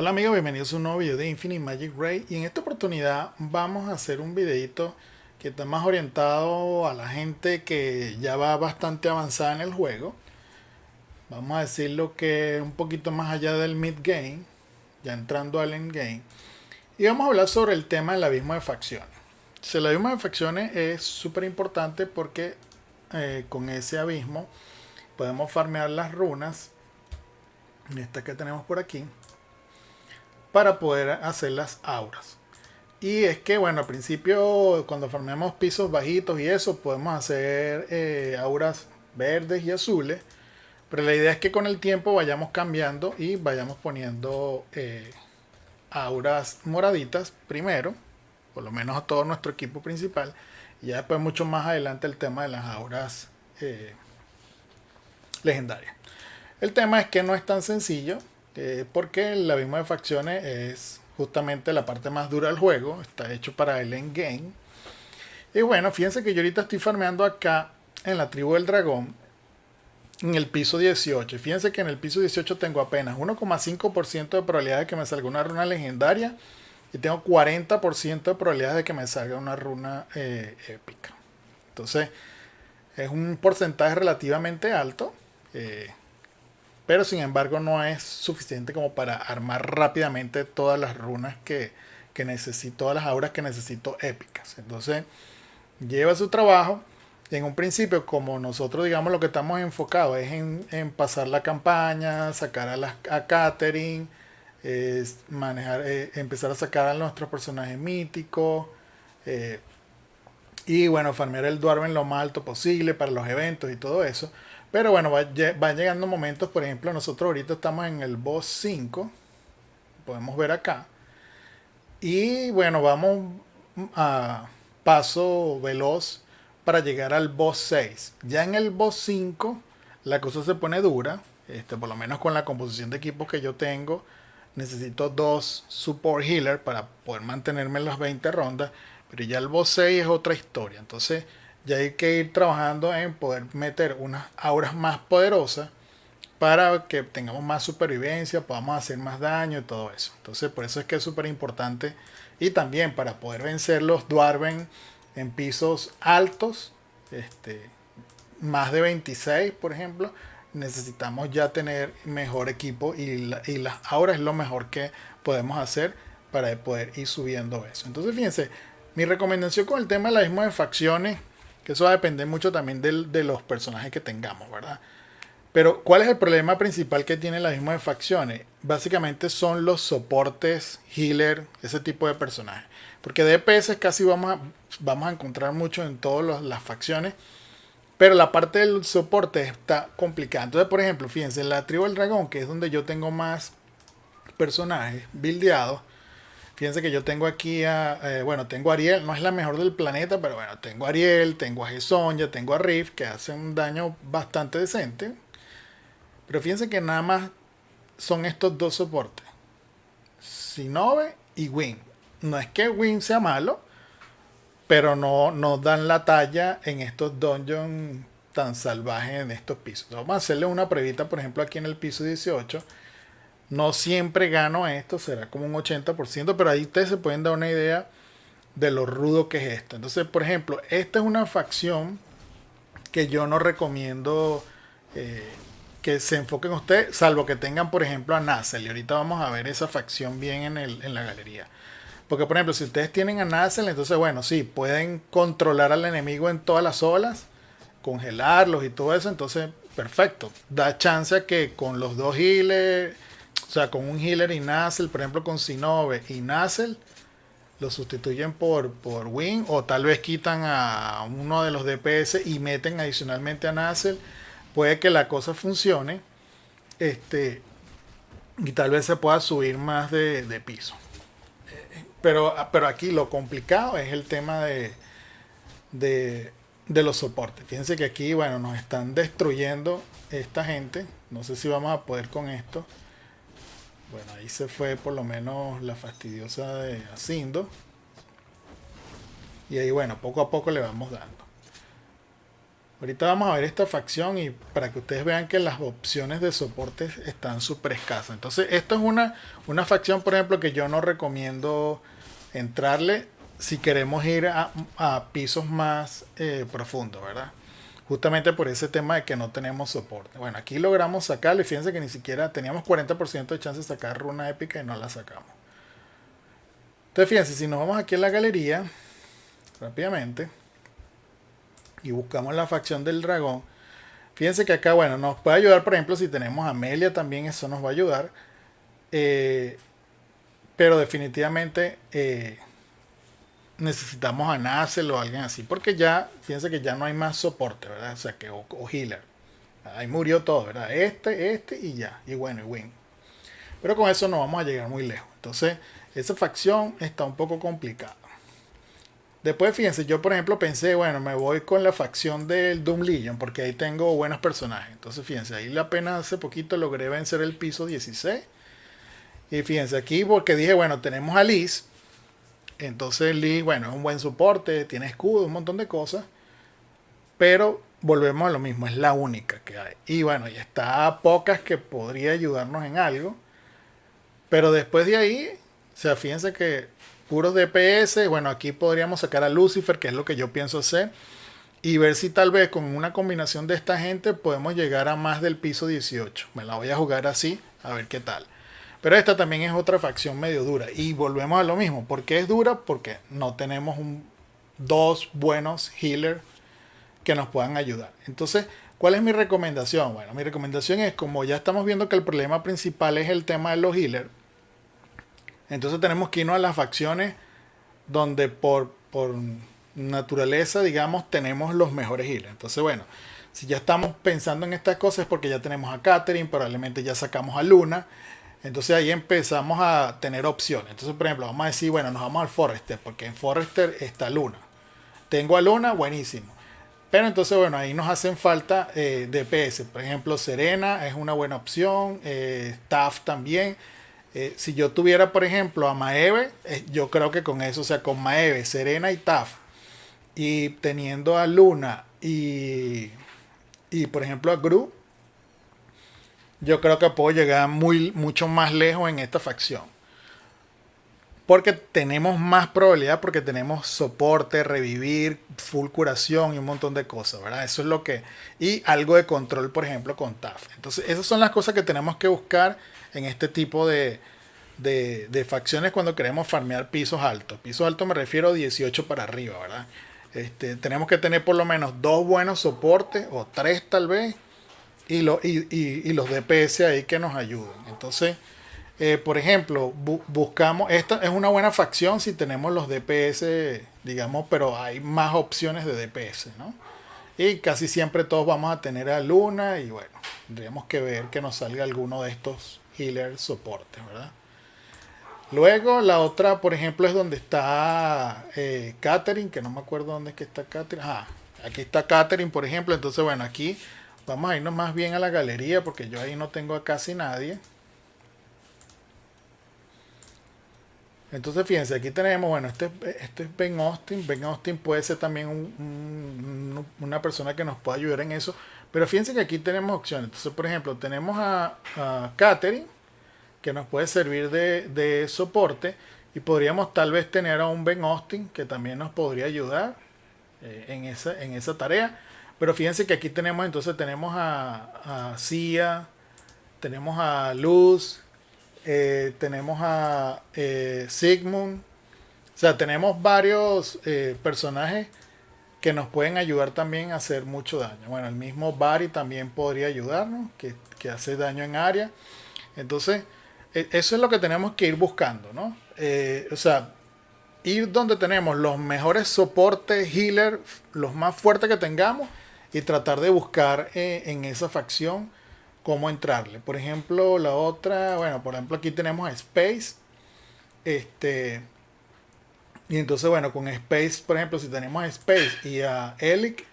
Hola amigos, bienvenidos a un nuevo video de Infinite Magic Ray y en esta oportunidad vamos a hacer un videito que está más orientado a la gente que ya va bastante avanzada en el juego. Vamos a decirlo que un poquito más allá del mid game, ya entrando al end game. Y vamos a hablar sobre el tema del abismo de facciones. El abismo de facciones es súper importante porque con ese abismo podemos farmear las runas, esta que tenemos por aquí, para poder hacer las auras. Y es que, bueno, al principio, cuando farmeamos pisos bajitos y eso, podemos hacer auras verdes y azules. Pero la idea es que con el tiempo vayamos cambiando y vayamos poniendo auras moraditas primero, por lo menos a todo nuestro equipo principal. Y ya después, mucho más adelante, el tema de las auras legendarias. El tema es que no es tan sencillo, porque el abismo de facciones es justamente la parte más dura del juego, está hecho para el endgame. Y bueno, fíjense que yo ahorita estoy farmeando acá en la tribu del dragón, en el piso 18. Y fíjense que en el piso 18 tengo apenas 1,5% de probabilidad de que me salga una runa legendaria y tengo 40% de probabilidad de que me salga una runa épica. Entonces, es un porcentaje relativamente alto. Pero sin embargo no es suficiente como para armar rápidamente todas las runas que necesito, todas las auras que necesito épicas. Entonces lleva su trabajo. Y en un principio, como nosotros digamos lo que estamos enfocados es en pasar la campaña, sacar a Catherine, manejar, empezar a sacar a nuestros personajes míticos. Y bueno, farmear el Dwarven lo más alto posible para los eventos y todo eso. Pero bueno, van llegando momentos, por ejemplo, nosotros ahorita estamos en el boss 5, podemos ver acá. Y bueno, vamos a paso veloz para llegar al boss 6. Ya en el boss 5 la cosa se pone dura, por lo menos con la composición de equipos que yo tengo. Necesito dos support healer para poder mantenerme en las 20 rondas. Pero ya el boss 6 es otra historia. Entonces ya hay que ir trabajando en poder meter unas auras más poderosas para que tengamos más supervivencia, podamos hacer más daño y todo eso. Entonces por eso es que es súper importante. Y también para poder vencer los Dwarven en pisos altos, más de 26 por ejemplo, necesitamos ya tener mejor equipo y las auras es lo mejor que podemos hacer para poder ir subiendo eso. Entonces fíjense, mi recomendación con el tema del abismo de facciones, que eso va a depender mucho también de los personajes que tengamos, ¿verdad? Pero ¿cuál es el problema principal que tiene el abismo de facciones? Básicamente son los soportes, healer, ese tipo de personajes. Porque DPS casi vamos a encontrar mucho en todas las facciones. Pero la parte del soporte está complicada. Entonces, por ejemplo, fíjense, en la tribu del dragón, que es donde yo tengo más personajes buildeados. Fíjense que yo tengo aquí bueno, tengo a Ariel, no es la mejor del planeta, pero bueno, tengo a Ariel, tengo a Gesonja, tengo a Rift, que hacen un daño bastante decente. Pero fíjense que nada más son estos dos soportes, Sinove y Win. No es que Win sea malo, pero no dan la talla en estos dungeons tan salvajes en estos pisos. Vamos a hacerle una pruebita, por ejemplo, aquí en el piso 18. No siempre gano esto, será como un 80%, pero ahí ustedes se pueden dar una idea de lo rudo que es esto. Entonces, por ejemplo, esta es una facción que yo no recomiendo que se enfoquen ustedes, salvo que tengan, por ejemplo, a Nazel. Y ahorita vamos a ver esa facción bien en la galería. Porque, por ejemplo, si ustedes tienen a Nazel, entonces, bueno, sí, pueden controlar al enemigo en todas las olas, congelarlos y todo eso. Entonces, perfecto. Da chance a que con los dos healers, o sea, con un healer y Nazel, por ejemplo, con Sinove y Nazel, lo sustituyen por Win, o tal vez quitan a uno de los DPS y meten adicionalmente a Nazel. Puede que la cosa funcione, y tal vez se pueda subir más de piso. Pero aquí lo complicado es el tema de los soportes. Fíjense que aquí, bueno, nos están destruyendo esta gente. No sé si vamos a poder con esto. Bueno, ahí se fue por lo menos la fastidiosa de Asindo. Y ahí, bueno, poco a poco le vamos dando. Ahorita vamos a ver esta facción y para que ustedes vean que las opciones de soporte están súper escasas. Entonces, esto es una facción, por ejemplo, que yo no recomiendo entrarle si queremos ir a pisos más profundos, ¿verdad? Justamente por ese tema de que no tenemos soporte. Bueno, aquí logramos sacarlo y fíjense que ni siquiera teníamos 40% de chance de sacar runa épica y no la sacamos. Entonces, fíjense, si nos vamos aquí en la galería, rápidamente, y buscamos la facción del dragón, fíjense que acá, bueno, nos puede ayudar, por ejemplo, si tenemos a Amelia también, eso nos va a ayudar. Eh, pero definitivamente necesitamos a Nacel o alguien así, porque ya, fíjense que ya no hay más soporte, ¿verdad? O sea, que o healer. Ahí murió todo, ¿verdad? Este y ya. Y bueno, y win. Pero con eso no vamos a llegar muy lejos. Entonces, esa facción está un poco complicada. Después, fíjense, yo por ejemplo pensé, bueno, me voy con la facción del Doom Legion, porque ahí tengo buenos personajes. Entonces, fíjense, ahí apenas hace poquito logré vencer el piso 16. Y fíjense aquí, porque dije, bueno, tenemos a Liz. Entonces Liz, bueno, es un buen soporte, tiene escudo, un montón de cosas. Pero volvemos a lo mismo, es la única que hay. Y bueno, y está a pocas que podría ayudarnos en algo. Pero después de ahí, o sea, fíjense que puros DPS, bueno, aquí podríamos sacar a Lucifer, que es lo que yo pienso hacer. Y ver si tal vez con una combinación de esta gente podemos llegar a más del piso 18. Me la voy a jugar así, a ver qué tal. Pero esta también es otra facción medio dura. Y volvemos a lo mismo. ¿Por qué es dura? Porque no tenemos dos buenos healers que nos puedan ayudar. Entonces, ¿cuál es mi recomendación? Bueno, mi recomendación es, como ya estamos viendo que el problema principal es el tema de los healers, entonces tenemos que irnos a las facciones donde por naturaleza, digamos, tenemos los mejores healers. Entonces, bueno, si ya estamos pensando en estas cosas es porque ya tenemos a Catherine, probablemente ya sacamos a Luna. Entonces ahí empezamos a tener opciones. Entonces, por ejemplo, vamos a decir, bueno, nos vamos al Forester, porque en Forester está Luna. Tengo a Luna, buenísimo. Pero entonces, bueno, ahí nos hacen falta DPS. Por ejemplo, Serena es una buena opción. Staff también. Si yo tuviera, por ejemplo, a Maeve, yo creo que con eso, o sea, con Maeve, Serena y Taf, y teniendo a Luna y por ejemplo, a Gru, yo creo que puedo llegar mucho más lejos en esta facción. Porque tenemos más probabilidad, porque tenemos soporte, revivir, full curación y un montón de cosas, ¿verdad? Eso es lo que... Y algo de control, por ejemplo, con TAF. Entonces, esas son las cosas que tenemos que buscar en este tipo de facciones cuando queremos farmear pisos altos. Pisos altos me refiero a 18 para arriba, ¿verdad? Tenemos que tener por lo menos dos buenos soportes, o tres tal vez, y los DPS ahí que nos ayuden. Entonces... por ejemplo, buscamos, esta es una buena facción si tenemos los DPS, digamos, pero hay más opciones de DPS, ¿no? Y casi siempre todos vamos a tener a Luna y bueno, tendríamos que ver que nos salga alguno de estos healer soportes, ¿verdad? Luego la otra, por ejemplo, es donde está Catherine, que no me acuerdo dónde es que está Catherine. Ah, aquí está Catherine, por ejemplo. Entonces, bueno, aquí vamos a irnos más bien a la galería porque yo ahí no tengo a casi nadie. Entonces, fíjense, aquí tenemos, bueno, este es Ben Austin. Ben Austin puede ser también una persona que nos pueda ayudar en eso. Pero fíjense que aquí tenemos opciones. Entonces, por ejemplo, tenemos a Catherine, que nos puede servir de soporte. Y podríamos tal vez tener a un Ben Austin, que también nos podría ayudar en esa tarea. Pero fíjense que aquí tenemos, entonces tenemos a Cia, tenemos a Luz, tenemos a Sigmund. O sea, tenemos varios personajes que nos pueden ayudar también a hacer mucho daño. Bueno, el mismo Barry también podría ayudarnos, que hace daño en área. Entonces, eso es lo que tenemos que ir buscando, ¿no? O sea, ir donde tenemos los mejores soportes, healer, los más fuertes que tengamos, y tratar de buscar en esa facción cómo entrarle. Por ejemplo, la otra, bueno, por ejemplo aquí tenemos a Space. Y entonces, bueno, con Space, por ejemplo, si tenemos a Space y a Elic,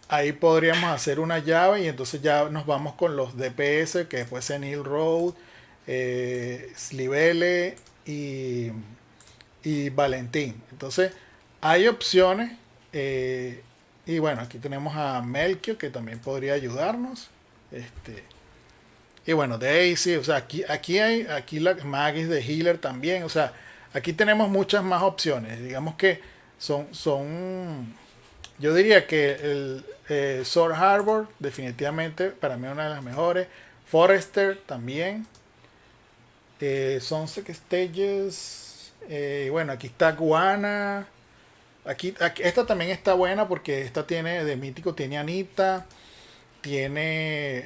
ahí podríamos hacer una llave y entonces ya nos vamos con los DPS, que puede ser Neil Road, Slivele y Valentín. Entonces, hay opciones Y bueno, aquí tenemos a Melkio, que también podría ayudarnos. Y bueno, Daisy, o sea, aquí la Maggis de Healer también. O sea, aquí tenemos muchas más opciones. Digamos que yo diría que el Sword Harbor, definitivamente, para mí una de las mejores. Forester también. Sunset Stages. Bueno, aquí está Guana. Esta también está buena porque esta tiene de mítico, tiene Anita.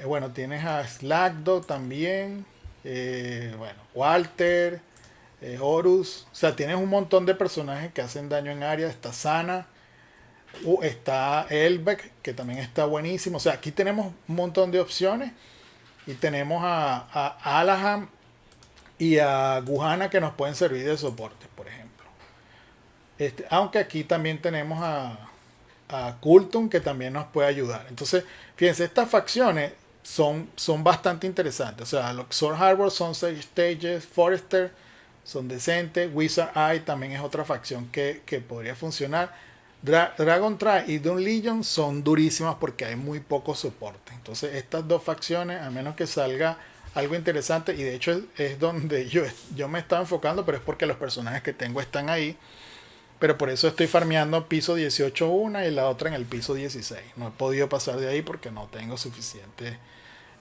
Bueno, tienes a Slackdog también. Bueno, Walter. Horus. O sea, tienes un montón de personajes que hacen daño en área. Está Sana. Está Elbeck, que también está buenísimo. O sea, aquí tenemos un montón de opciones. Y tenemos a Alaham y a Guhana que nos pueden servir de soporte, por ejemplo. Aunque aquí también tenemos a Kultun que también nos puede ayudar. Entonces, fíjense, estas facciones son bastante interesantes. O sea, los Sword Harbor son 6 stages, Forester son decentes, Wizard Eye también es otra facción que podría funcionar. Dragon Try y Doom Legion son durísimas porque hay muy poco soporte. Entonces estas dos facciones, a menos que salga algo interesante, y de hecho es donde yo me estaba enfocando, pero es porque los personajes que tengo están ahí. Pero por eso estoy farmeando piso 18 una y la otra en el piso 16. No he podido pasar de ahí porque no tengo suficiente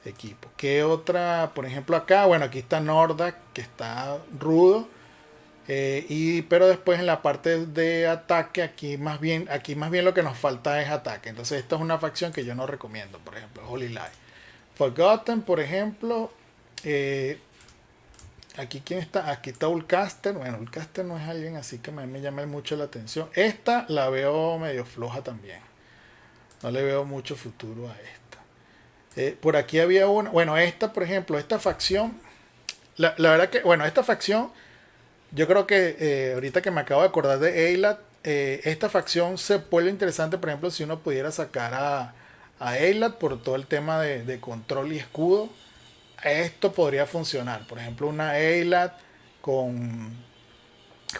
equipo. ¿Qué otra? Por ejemplo acá, bueno, aquí está Nordak, que está rudo. Pero después en la parte de ataque, aquí más bien lo que nos falta es ataque. Entonces esta es una facción que yo no recomiendo, por ejemplo, Holy Light. Forgotten, por ejemplo. Aquí quién está, aquí está Ulcaster. Bueno, Ulcaster no es alguien así que me llama mucho la atención. Esta la veo medio floja también. No le veo mucho futuro a esta. Por aquí había una. Bueno, esta, por ejemplo, esta facción. La verdad que, bueno, esta facción. Yo creo que ahorita que me acabo de acordar de Eilat, esta facción se vuelve interesante, por ejemplo, si uno pudiera sacar a Eilat por todo el tema de control y escudo. Esto podría funcionar. Por ejemplo, una Eilat con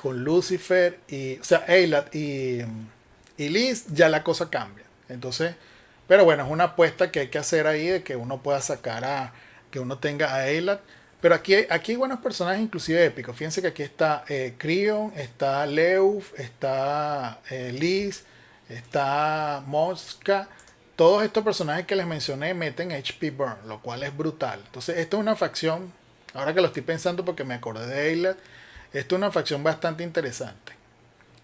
Lucifer, o sea, Eilat y Liz, ya la cosa cambia. Entonces, pero bueno, es una apuesta que hay que hacer ahí de que uno pueda sacar que uno tenga a Eilat. Pero aquí hay buenos personajes, inclusive épicos. Fíjense que aquí está Creon, está Leuf, está Liz, está Mosca. Todos estos personajes que les mencioné meten HP Burn, lo cual es brutal. Entonces, esta es una facción, ahora que lo estoy pensando porque me acordé de Eilat, esta es una facción bastante interesante.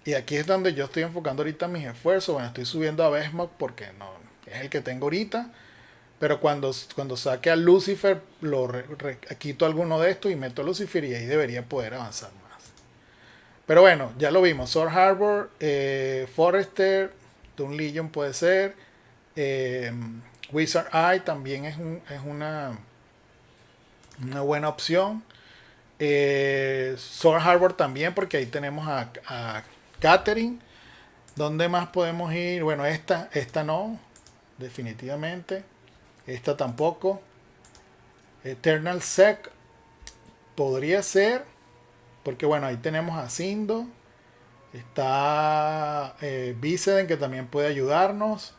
Y aquí es donde yo estoy enfocando ahorita mis esfuerzos. Bueno, estoy subiendo a Vesmog porque no es el que tengo ahorita. Pero cuando saque a Lucifer, quito alguno de estos y meto a Lucifer y ahí debería poder avanzar más. Pero bueno, ya lo vimos. Sword Harbor, Forester, Doom Legion puede ser. Wizard Eye también es una buena opción. Sword Harbor también, porque ahí tenemos a Catherine. ¿Dónde más podemos ir? Bueno, esta no, definitivamente. Esta tampoco. Eternal Sec podría ser. Porque bueno, ahí tenemos a Sindo. Está Viceden, que también puede ayudarnos.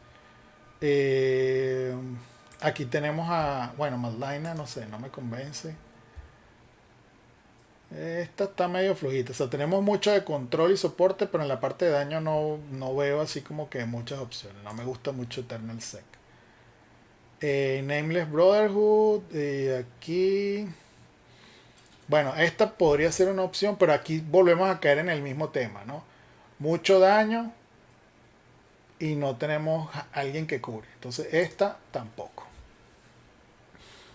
Aquí tenemos a... Bueno, Madlaina, no sé, no me convence. Esta está medio flojita. O sea, tenemos mucho de control y soporte, pero en la parte de daño no veo así como que muchas opciones. No me gusta mucho Eternal Sec. Nameless Brotherhood. Aquí. Bueno, esta podría ser una opción, pero aquí volvemos a caer en el mismo tema, ¿no? Mucho daño y no tenemos a alguien que cubre. Entonces esta tampoco.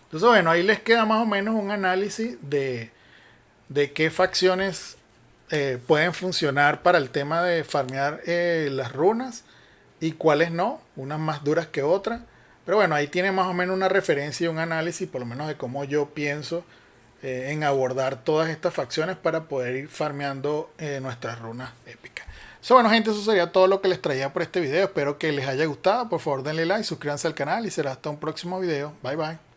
Entonces bueno, ahí les queda más o menos un análisis de qué facciones pueden funcionar para el tema de farmear las runas y cuáles no, unas más duras que otras. Pero bueno, ahí tiene más o menos una referencia y un análisis, por lo menos de cómo yo pienso en abordar todas estas facciones para poder ir farmeando nuestras runas épicas. Bueno, gente, eso sería todo lo que les traía por este video. Espero que les haya gustado. Por favor, denle like, suscríbanse al canal y será hasta un próximo video. Bye, bye.